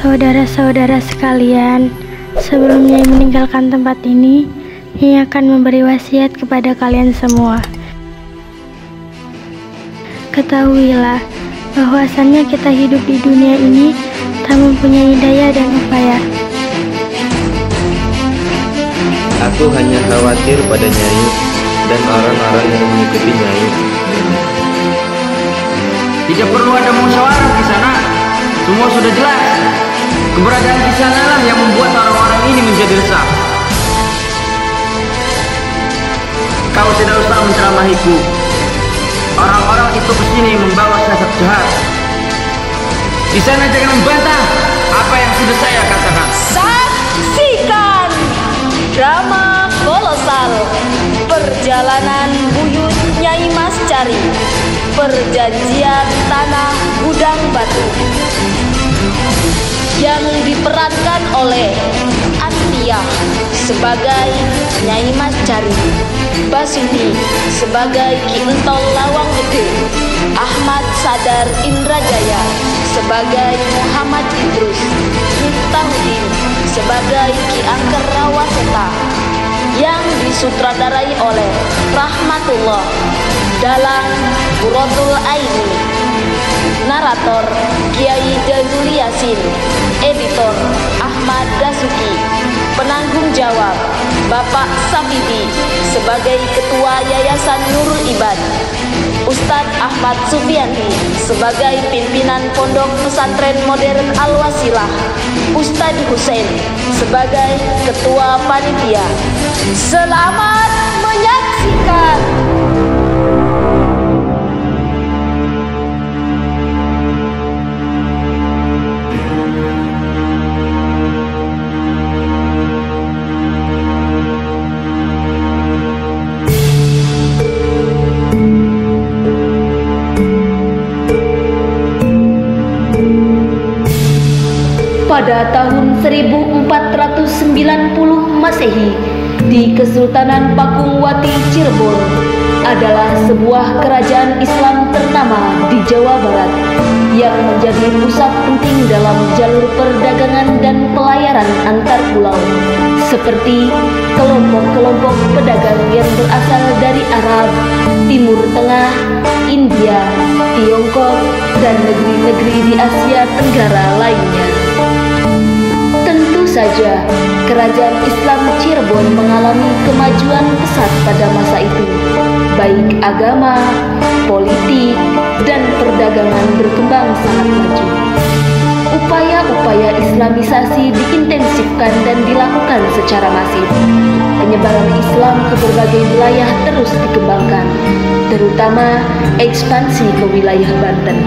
Saudara-saudara sekalian, sebelum Nyai meninggalkan tempat ini, Nyai akan memberi wasiat kepada kalian semua. Ketahuilah, bahwasannya kita hidup di dunia ini tak mempunyai daya dan upaya. Aku hanya khawatir pada Nyai dan orang-orang yang mengikuti Nyai. Tidak perlu ada musyawarah di sana. Semua sudah jelas. Keberadaan di sanalah yang membuat orang-orang ini menjadi resah. Kau tidak usah menceramahiku. Orang-orang itu kesini membawa siasat jahat. Di sana jangan membantah apa yang sudah saya katakan. Saksikan drama kolosal Perjalanan Buyut Nyai Mas Cari, Perjanjian Tanah Gudang Batu, yang diperankan oleh Antia sebagai Nyai Mas Cari, Basuki sebagai Ki Entol Lawang Gede, Ahmad Sadar Indrajaya sebagai Muhammad Idrus, Miftahudin sebagai Ki Angker Rawaseta, yang disutradarai oleh Rahmatullah dalam Qurratul Aini. Narator Kiai Jazuli Yasin, editor Ahmad Dasuki, penanggung jawab Bapak Safidi sebagai Ketua Yayasan Nurul Ibad, Ustadz Ahmad Sufianti sebagai pimpinan Pondok Pesantren Modern Al-Wasilah, Ustadz Hussein sebagai Ketua Panitia. Selamat menyaksikan. Pada tahun 1490 Masehi, di Kesultanan Pakungwati Cirebon adalah sebuah kerajaan Islam ternama di Jawa Barat yang menjadi pusat penting dalam jalur perdagangan dan pelayaran antar pulau, seperti kelompok-kelompok pedagang yang berasal dari Arab, Timur Tengah, India, Tiongkok, dan negeri-negeri di Asia Tenggara lainnya. Tentu saja, kerajaan Islam Cirebon mengalami kemajuan pesat pada masa itu. Baik agama, politik, dan perdagangan berkembang sangat maju. Upaya-upaya Islamisasi diintensifkan dan dilakukan secara masif. Penyebaran Islam ke berbagai wilayah terus dikembangkan, terutama ekspansi ke wilayah Banten.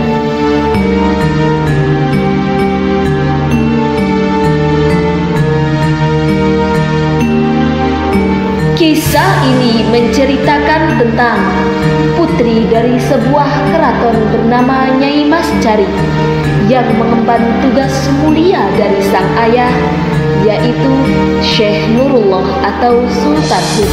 Kisah ini menceritakan tentang putri dari sebuah keraton bernama Nyai Mas Cari yang mengemban tugas mulia dari sang ayah, yaitu Syekh Nurullah atau Sultan Hud,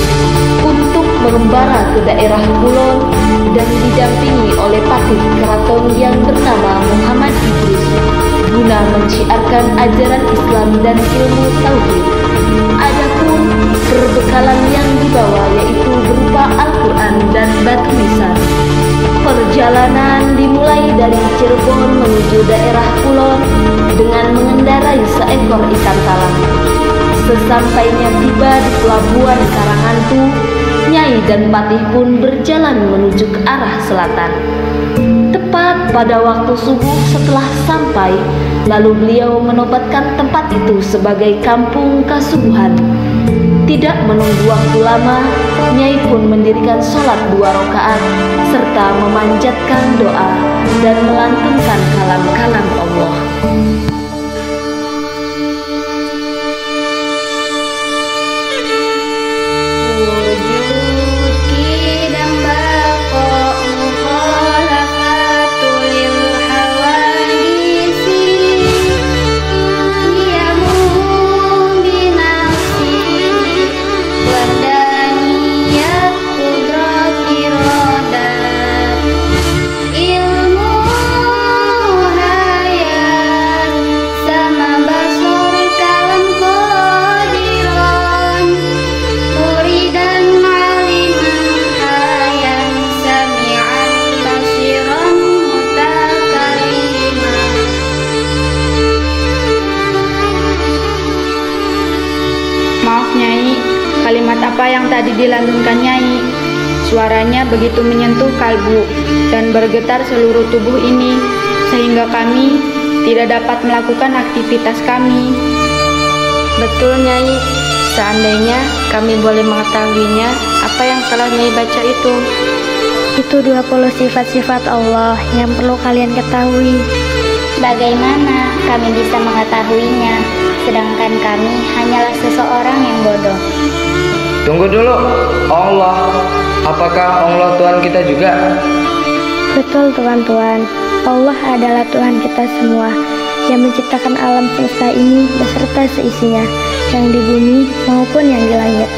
untuk mengembara ke daerah Kulon dan didampingi oleh patih keraton yang bernama Muhammad Idrus guna menciarkan ajaran Islam dan ilmu tauhid. Adapun perbekalan yang dibawa yaitu berupa Al-Quran dan batu nisan. Perjalanan dimulai dari Cirebon menuju daerah Kulon dengan mengendarai seekor ikan talang. Sesampainya tiba di pelabuhan Karanghantu, Nyai dan patih pun berjalan menuju ke arah selatan. Tepat pada waktu subuh setelah sampai, lalu beliau menobatkan tempat itu sebagai kampung kasubuhan. Tidak menunggu waktu lama, Nyai pun mendirikan sholat 2 rakaat serta memanjatkan doa dan melantunkan kalam-kalam Allah. Ilmu apa yang tadi dilantunkan Nyai. Suaranya begitu menyentuh kalbu dan bergetar seluruh tubuh ini, sehingga kami tidak dapat melakukan aktivitas kami. Betul Nyai, seandainya kami boleh mengetahuinya, apa yang telah Nyai baca itu? Itu 20 sifat-sifat Allah yang perlu kalian ketahui. Bagaimana kami bisa mengetahuinya, sedangkan kami hanyalah seseorang yang bodoh? Tunggu dulu, Allah. Apakah Allah Tuhan kita juga? Betul Tuhan. Allah adalah Tuhan kita semua yang menciptakan alam semesta ini beserta seisinya, yang di bumi maupun yang di langit.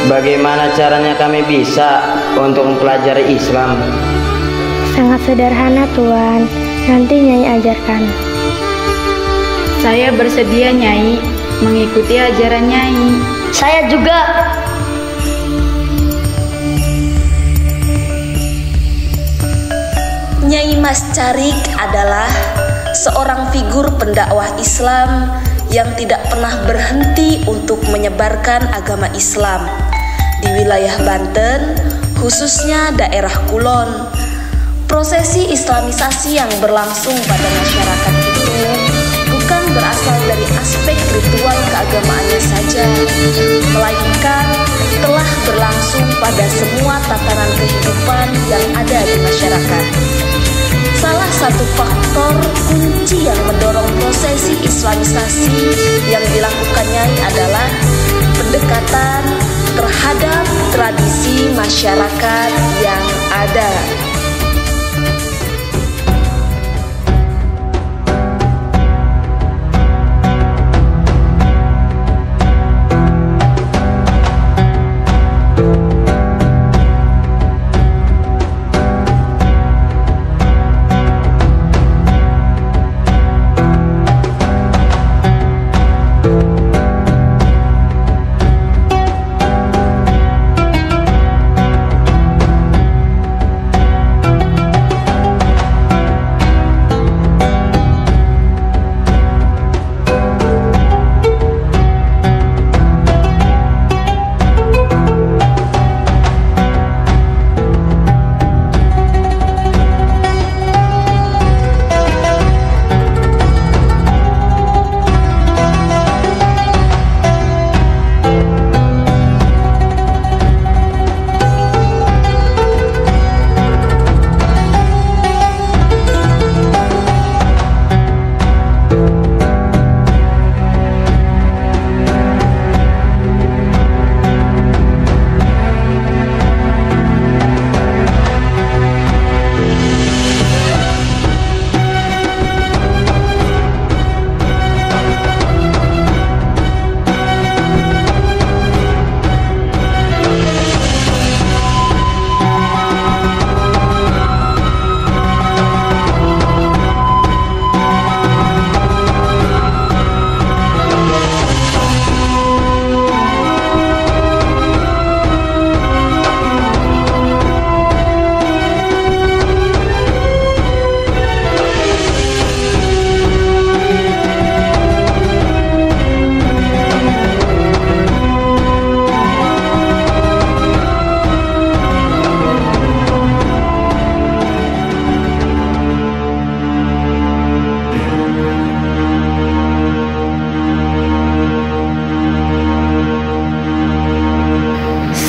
Bagaimana caranya kami bisa untuk mempelajari Islam? Sangat sederhana Tuhan, nanti Nyai ajarkan. Saya bersedia Nyai, mengikuti ajaran Nyai. Saya juga. Nyai Mas Carik adalah seorang figur pendakwah Islam yang tidak pernah berhenti untuk menyebarkan agama Islam di wilayah Banten, khususnya daerah Kulon. Prosesi Islamisasi yang berlangsung pada masyarakat itu bukan berasal dari aspek ritual keagamaannya saja, melainkan telah berlangsung pada semua tatanan kehidupan yang ada di masyarakat. Salah satu faktor kunci yang mendorong prosesi Islamisasi yang dilakukan Nyai adalah pendekatan terhadap tradisi masyarakat yang ada.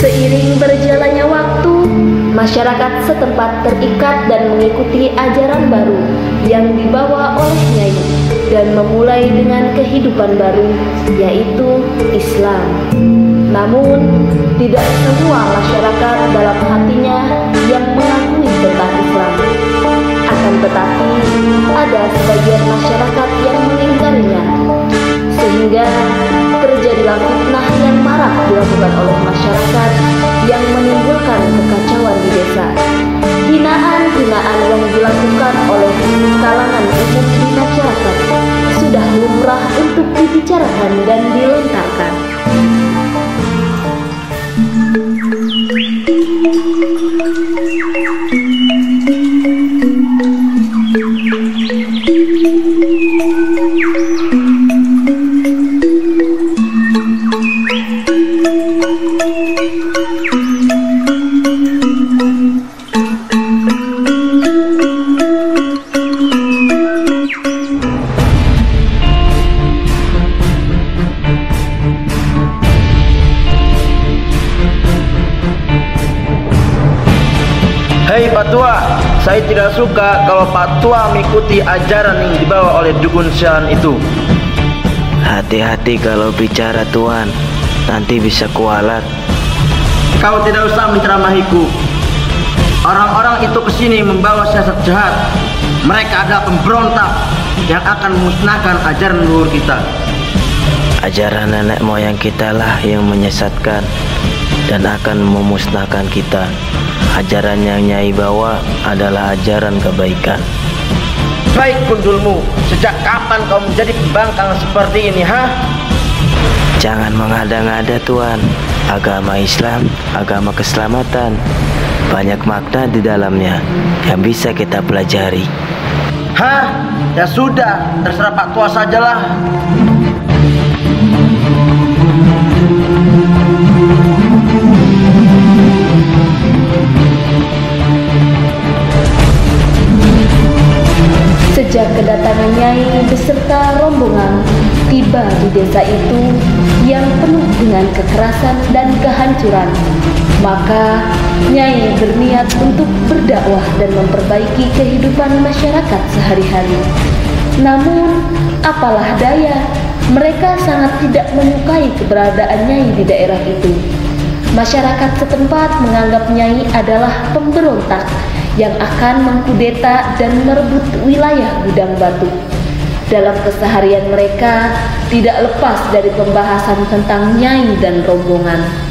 Seiring berjalannya waktu, masyarakat setempat terikat dan mengikuti ajaran baru yang dibawa oleh Nyai dan memulai dengan kehidupan baru, yaitu Islam. Namun, tidak semua masyarakat dalam hatinya yang mengakui tentang Islam. Akan tetapi, ada sebagian masyarakat yang mengingkarinya, sehingga terjadilah fitnah yang marak dilakukan oleh masyarakat yang menimbulkan kekacauan di desa. Hinaan-hinaan yang dilakukan oleh kalangan umum di masyarakat sudah lumrah untuk dibicarakan dan dilontarkan. Hei Pak Tua, saya tidak suka kalau Pak Tua mengikuti ajaran yang dibawa oleh dukun sialan itu. Hati-hati kalau bicara Tuan, nanti bisa kualat. Kau tidak usah menceramahiku. Orang-orang itu kesini membawa siasat jahat. Mereka adalah pemberontak yang akan memusnahkan ajaran leluhur kita. Ajaran nenek moyang kita lah yang menyesatkan dan akan memusnahkan kita. Ajaran yang Nyai bawa adalah ajaran kebaikan. Baik Gundulmu, sejak kapan kau menjadi pembangkang seperti ini, ha? Jangan mengada-ngada Tuan. Agama Islam, agama keselamatan. Banyak makna di dalamnya yang bisa kita pelajari. Hah? Ya sudah, terserah Pak Tua sajalah. Sejak kedatangan Nyai beserta rombongan tiba di desa itu yang penuh dengan kekerasan dan kehancuran, maka Nyai berniat untuk berdakwah dan memperbaiki kehidupan masyarakat sehari-hari. Namun, apalah daya, mereka sangat tidak menyukai keberadaan Nyai di daerah itu. Masyarakat setempat menganggap Nyai adalah pemberontak yang akan mengkudeta dan merebut wilayah Gudang Batu. Dalam keseharian mereka tidak lepas dari pembahasan tentang Nyai dan rombongan.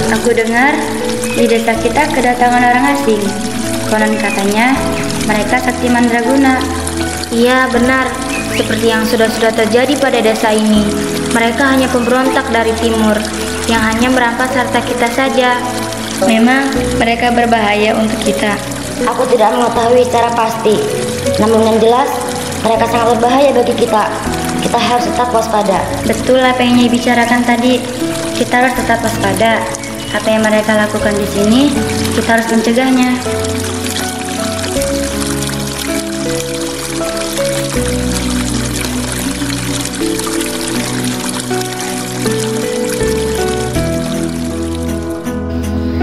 Aku dengar di desa kita kedatangan orang asing. Konon katanya mereka sakti mandraguna. Iya benar, seperti yang sudah terjadi pada desa ini. Mereka hanya pemberontak dari timur yang hanya merampas harta kita saja. Memang mereka berbahaya untuk kita. Aku tidak mengetahui secara pasti, namun yang jelas mereka sangat berbahaya bagi kita. Kita harus tetap waspada. Betul apa yang Nyai bicarakan tadi. Kita harus tetap waspada. Apa yang mereka lakukan di sini, kita harus mencegahnya.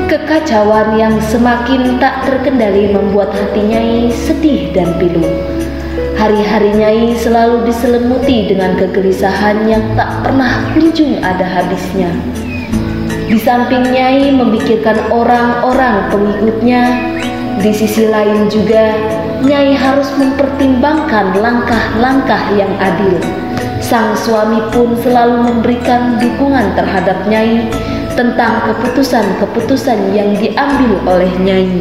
Kekacauan yang semakin tak terkendali membuat hati Nyai sedih dan pilu. Hari-hari Nyai selalu diselimuti dengan kegelisahan yang tak pernah kunjung ada habisnya. Di samping Nyai memikirkan orang-orang pengikutnya, di sisi lain juga Nyai harus mempertimbangkan langkah-langkah yang adil. Sang suami pun selalu memberikan dukungan terhadap Nyai tentang keputusan-keputusan yang diambil oleh Nyai.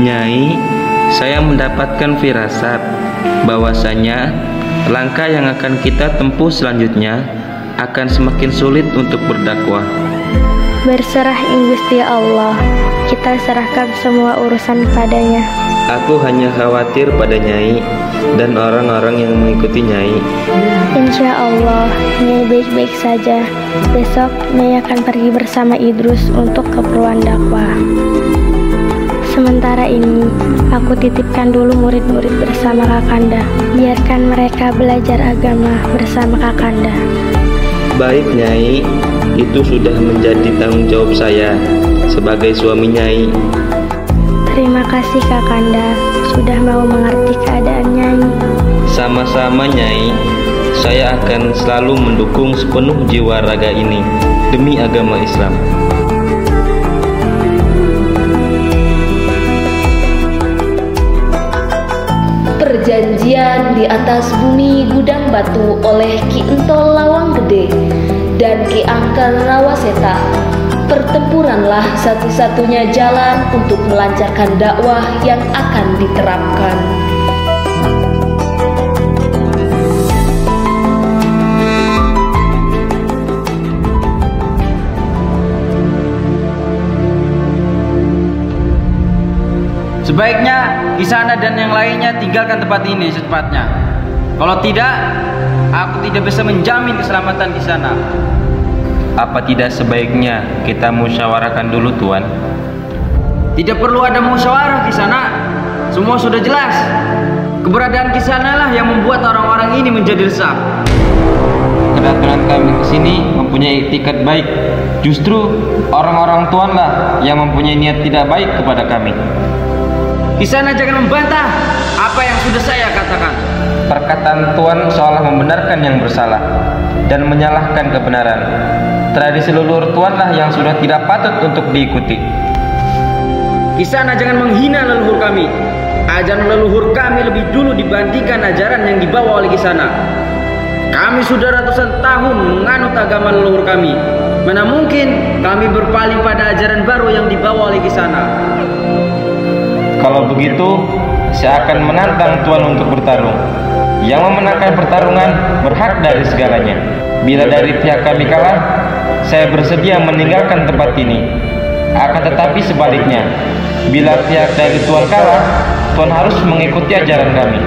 Nyai, saya mendapatkan firasat bahwasanya langkah yang akan kita tempuh selanjutnya akan semakin sulit untuk berdakwah. Berserah Gusti Allah, kita serahkan semua urusan padanya. Aku hanya khawatir pada Nyai dan orang-orang yang mengikuti Nyai. Insya Allah, Nyai baik-baik saja. Besok Nyai akan pergi bersama Idrus untuk keperluan dakwah. Sementara ini, aku titipkan dulu murid-murid bersama Kakanda. Biarkan mereka belajar agama bersama Kakanda. Baik Nyai, itu sudah menjadi tanggung jawab saya sebagai suami Nyai. Terima kasih Kakanda sudah mau mengerti keadaan Nyai. Sama-sama Nyai, saya akan selalu mendukung sepenuh jiwa raga ini demi agama Islam. Perjanjian di atas bumi Gudang Batu oleh Ki Entol Lawang Gede dan Ki Angker Rawaseta. Pertempuranlah satu-satunya jalan untuk melancarkan dakwah yang akan diterapkan. Sebaiknya Kisana dan yang lainnya tinggalkan tempat ini secepatnya. Kalau tidak, aku tidak bisa menjamin keselamatan Kisana. Apa tidak sebaiknya kita musyawarahkan dulu, Tuan? Tidak perlu ada musyawarah Kisana. Semua sudah jelas. Keberadaan Kisana lah yang membuat orang-orang ini menjadi resah. Kedatangan kami ke sini mempunyai itikat baik. Justru orang-orang Tuan lah yang mempunyai niat tidak baik kepada kami. Kisana jangan membantah apa yang sudah saya katakan. Perkataan Tuan seolah membenarkan yang bersalah dan menyalahkan kebenaran. Tradisi leluhur Tuan lah yang sudah tidak patut untuk diikuti. Kisana jangan menghina leluhur kami. Ajaran leluhur kami lebih dulu dibandingkan ajaran yang dibawa oleh Kisana. Kami sudah ratusan tahun menganut agama leluhur kami. Mana mungkin kami berpaling pada ajaran baru yang dibawa oleh Kisana. Kalau begitu, saya akan menantang Tuan untuk bertarung. Yang memenangkan pertarungan berhak dari segalanya. Bila dari pihak kami kalah, saya bersedia meninggalkan tempat ini. Akan tetapi sebaliknya, bila pihak dari Tuan kalah, Tuan harus mengikuti ajaran kami.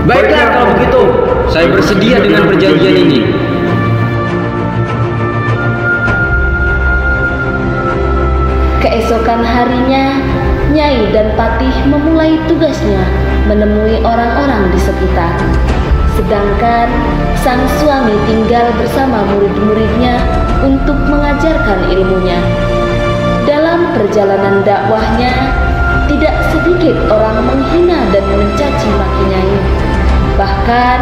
Baiklah kalau begitu, saya bersedia dengan perjanjian ini. Keesokan harinya, Nyai dan Patih memulai tugasnya menemui orang-orang di sekitar. Sedangkan sang suami tinggal bersama murid-muridnya untuk mengajarkan ilmunya. Dalam perjalanan dakwahnya, tidak sedikit orang menghina dan mencaci maki Nyai. Bahkan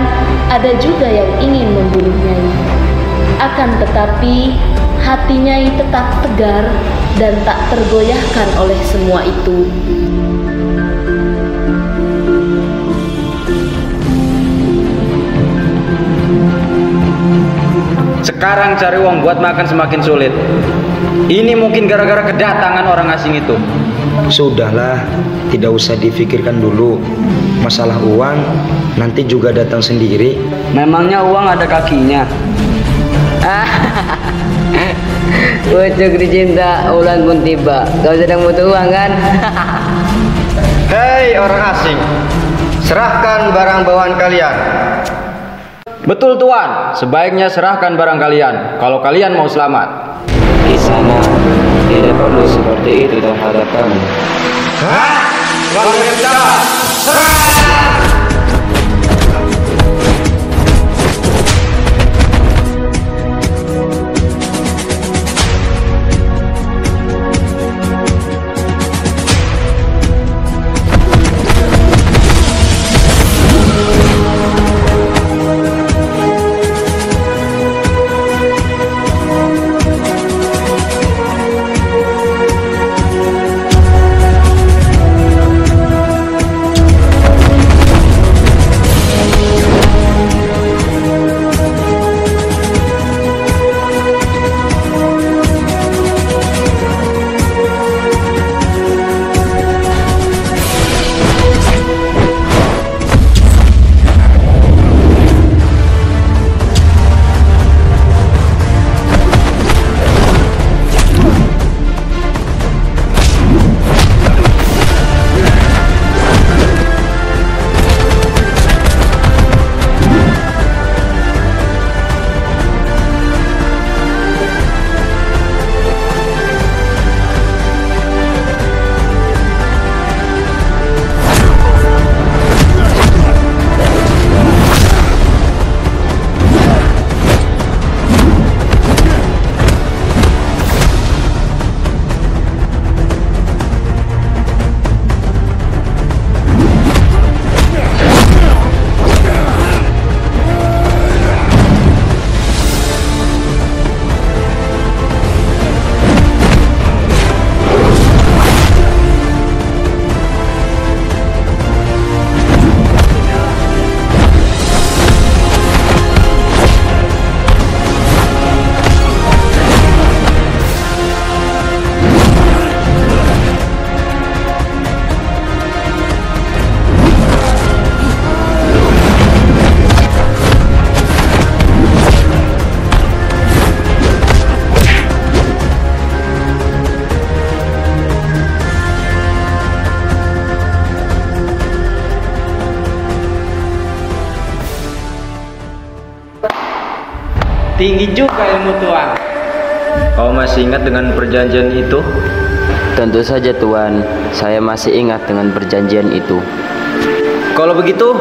ada juga yang ingin membunuh Nyai. Akan tetapi hati Nyai tetap tegar dan tak tergoyahkan oleh semua itu. Sekarang cari uang buat makan semakin sulit. Ini mungkin gara-gara kedatangan orang asing itu. Sudahlah, tidak usah difikirkan dulu. Masalah uang nanti juga datang sendiri. Memangnya uang ada kakinya? Pucuk dicinta, ulan pun tiba. Kau sedang butuh uang kan? Hei orang asing, serahkan barang bawaan kalian. Betul Tuan, sebaiknya serahkan barang kalian kalau kalian mau selamat. Kisana tidak perlu seperti itu terhadap kami. Hah? Wanita, serah! tinggi juga ilmu Tuan. Kau masih ingat dengan perjanjian itu? Tentu saja Tuan, saya masih ingat dengan perjanjian itu. Kalau begitu,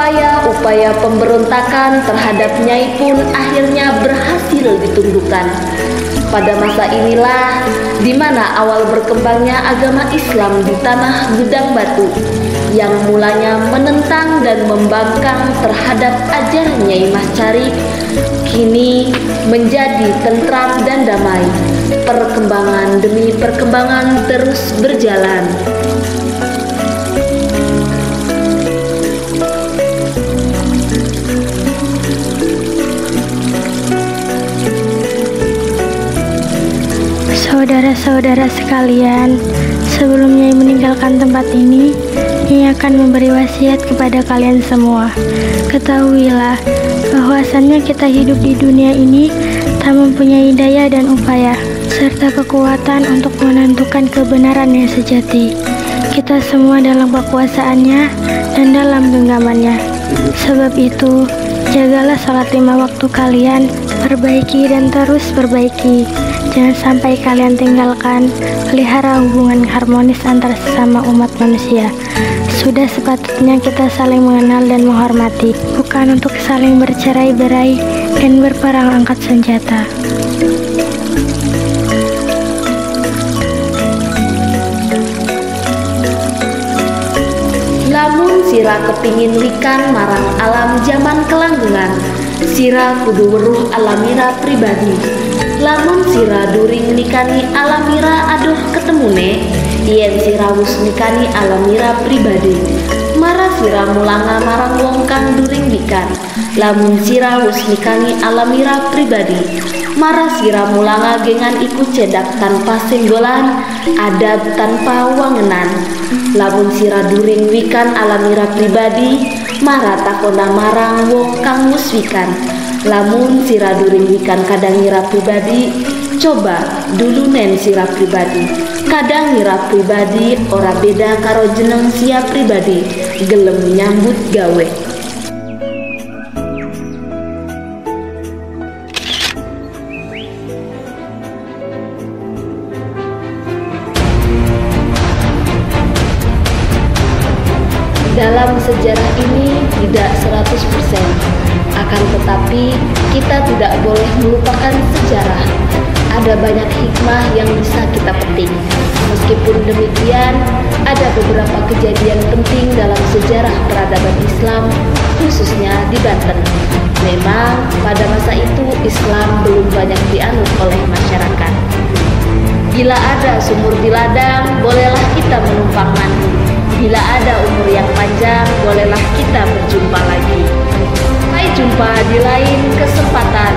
Upaya-upaya pemberontakan terhadap Nyai pun akhirnya berhasil ditundukkan. Pada masa inilah di mana awal berkembangnya agama Islam di tanah Gudang Batu, yang mulanya menentang dan membangkang terhadap ajaran Nyai Mas Carik, kini menjadi tentram dan damai. Perkembangan demi perkembangan terus berjalan. Saudara-saudara sekalian, sebelum Nyai meninggalkan tempat ini, Nyai akan memberi wasiat kepada kalian semua. Ketahuilah bahwasannya kita hidup di dunia ini tak mempunyai daya dan upaya, serta kekuatan untuk menentukan kebenaran yang sejati. Kita semua dalam kekuasaannya dan dalam genggamannya. Sebab itu, jagalah salat 5 waktu kalian, perbaiki dan terus perbaiki. Jangan sampai kalian tinggalkan, pelihara hubungan harmonis antar sesama umat manusia. Sudah sepatutnya kita saling mengenal dan menghormati, bukan untuk saling bercerai-berai dan berperang angkat senjata. Lamun sira kepingin likan marang alam zaman kelanggengan, sira kudu weruh alamira pribadi. Lamun sira during nikani alamira aduh ketemune, yen sira wus nikani alamira pribadi, mara sira mulanga marang wong kang during nikan. Lamun sira wus nikani alamira pribadi, mara sira mulanga gengan ikut cedak tanpa senggolan, adat tanpa wangenan. Lamun sira during wikan alamira pribadi, mara takona marang wong kang wus wikan. Lamun sira during wikan kadang ngira pribadi, coba dulu nen sira pribadi. Kadang ngira pribadi ora beda karo jeneng sia pribadi, gelem nyambut gawe. Dalam sejarah ini tidak 100%, akan tetapi kita tidak boleh melupakan sejarah. Ada banyak hikmah yang bisa kita petik. Meskipun demikian, ada beberapa kejadian penting dalam sejarah peradaban Islam, khususnya di Banten. Memang pada masa itu Islam belum banyak dianut oleh masyarakat. Bila ada sumur di ladang, bolehlah kita menumpang mandi. Bila ada umur yang panjang, bolehlah kita berjumpa lagi. Sampai jumpa di lain kesempatan.